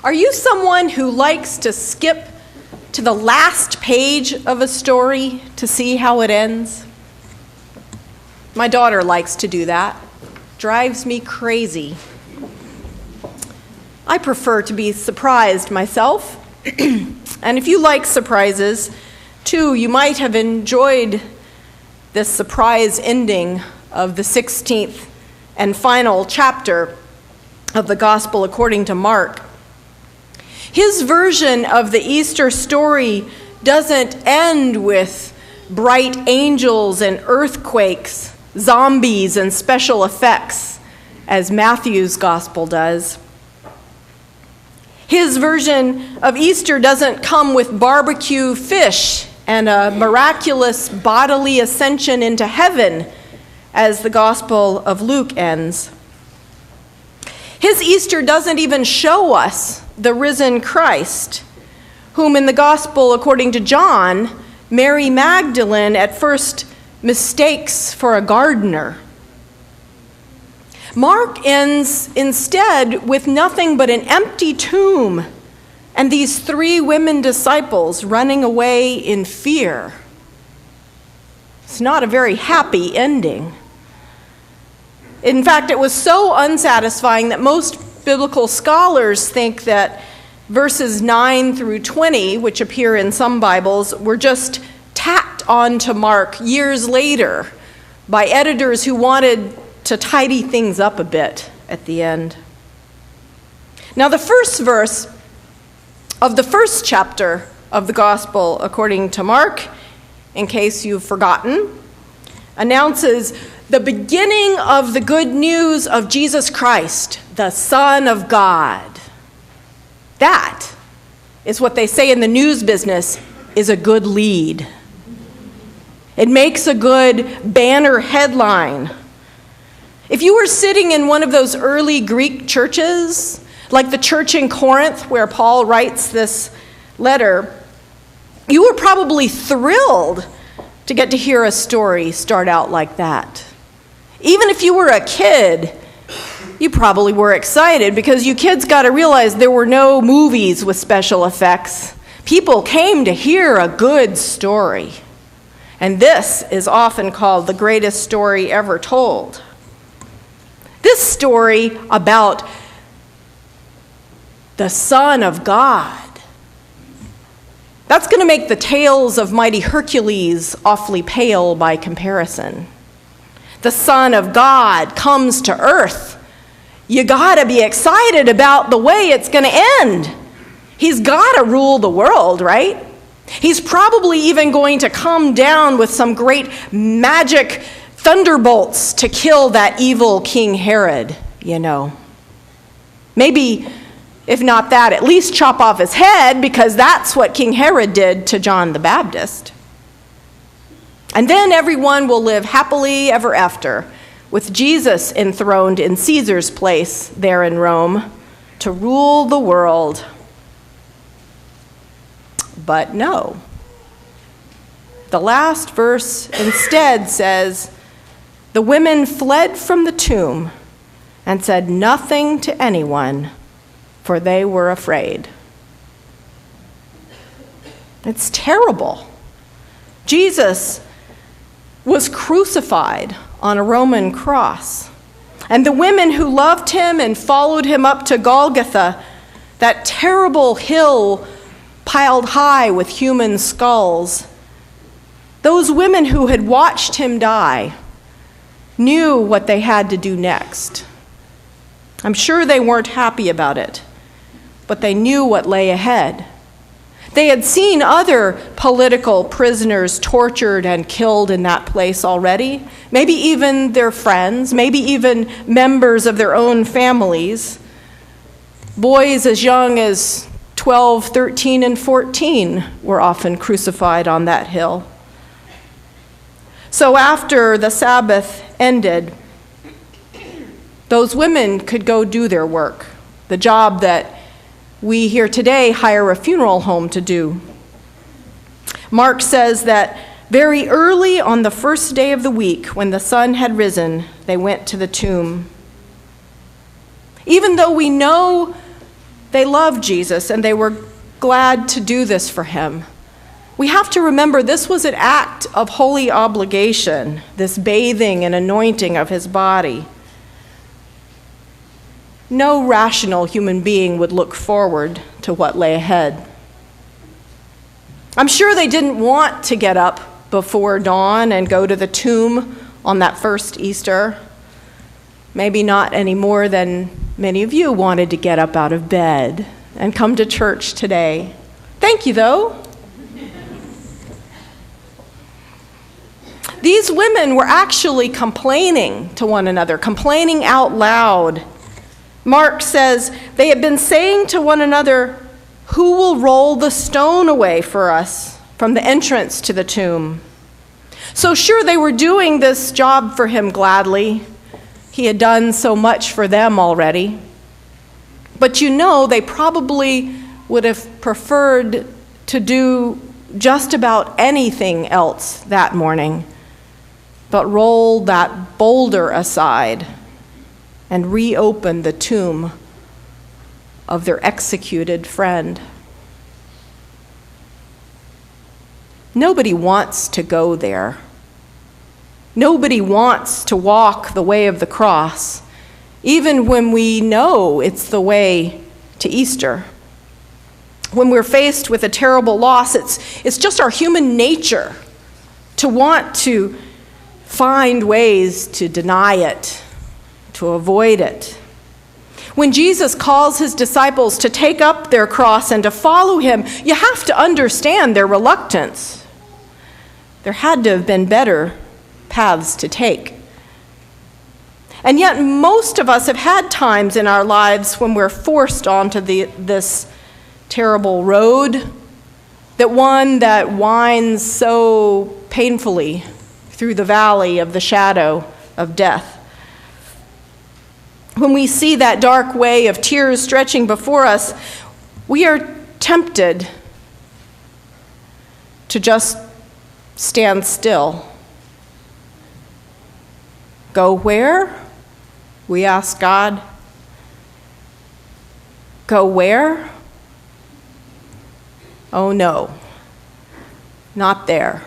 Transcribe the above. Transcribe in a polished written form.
Are you someone who likes to skip to the last page of a story to see how it ends? My daughter likes to do that. Drives me crazy. I prefer to be surprised myself. And if you like surprises, too, you might have enjoyed this surprise ending of the 16th and final chapter of the Gospel according to Mark. His version of the Easter story doesn't end with bright angels and earthquakes, zombies and special effects, as Matthew's Gospel does. His version of Easter doesn't come with barbecue fish and a miraculous bodily ascension into heaven, as the Gospel of Luke ends. His Easter doesn't even show us the risen Christ, whom in the Gospel according to John, Mary Magdalene at first mistakes for a gardener. Mark ends instead with nothing but an empty tomb and these 3 women disciples running away in fear. It's not a very happy ending. In fact, it was so unsatisfying that most biblical scholars think that verses 9 through 20, which appear in some Bibles, were just tacked onto Mark years later by editors who wanted to tidy things up a bit at the end. Now, the first verse of the first chapter of the Gospel according to Mark, in case you've forgotten, announces the beginning of the good news of Jesus Christ, the Son of God. That is what they say in the news business is a good lead. It makes a good banner headline. If you were sitting in one of those early Greek churches, like the church in Corinth where Paul writes this letter, you were probably thrilled to get to hear a story start out like that. Even if you were a kid, you probably were excited because you kids got to realize there were no movies with special effects. People came to hear a good story. And this is often called the greatest story ever told. This story about the Son of God. That's going to make the tales of mighty Hercules awfully pale by comparison. The Son of God comes to earth. You got to be excited about the way it's going to end. He's got to rule the world, right? He's probably even going to come down with some great magic thunderbolts to kill that evil King Herod, you know. Maybe, if not that, at least chop off his head, because that's what King Herod did to John the Baptist. And then everyone will live happily ever after, with Jesus enthroned in Caesar's place there in Rome to rule the world. But no. The last verse instead says, "The women fled from the tomb and said nothing to anyone, for they were afraid." It's terrible. Jesus was crucified on a Roman cross. And the women who loved him and followed him up to Golgotha, that terrible hill piled high with human skulls, those women who had watched him die knew what they had to do next. I'm sure they weren't happy about it, but they knew what lay ahead. They had seen other political prisoners tortured and killed in that place already, maybe even their friends, maybe even members of their own families. Boys as young as 12, 13, and 14 were often crucified on that hill. So after the Sabbath ended, those women could go do their work, the job that we here today hire a funeral home to do. Mark says that very early on the first day of the week, when the sun had risen, they went to the tomb. Even though we know They loved Jesus, and they were glad to do this for him. We have to remember this was an act of holy obligation, this bathing and anointing of his body. No rational human being would look forward to what lay ahead. I'm sure they didn't want to get up before dawn and go to the tomb on that first Easter. Maybe not any more than many of you wanted to get up out of bed and come to church today. Thank you, though. These women were actually complaining to one another, complaining out loud. Mark says they had been saying to one another, "Who will roll the stone away for us from the entrance to the tomb?" So sure, they were doing this job for him gladly. He had done so much for them already. But they probably would have preferred to do just about anything else that morning, but roll that boulder aside and reopen the tomb of their executed friend. Nobody wants to go there. Nobody wants to walk the way of the cross, even when we know it's the way to Easter. When we're faced with a terrible loss, it's just our human nature to want to find ways to deny it, to avoid it. When Jesus calls his disciples to take up their cross and to follow him, you have to understand their reluctance. There had to have been better paths to take. And yet most of us have had times in our lives when we're forced onto this terrible road, that one that winds so painfully through the valley of the shadow of death. When we see that dark way of tears stretching before us, we are tempted to just stand still. Go where? We ask God. Go where? Oh no, not there.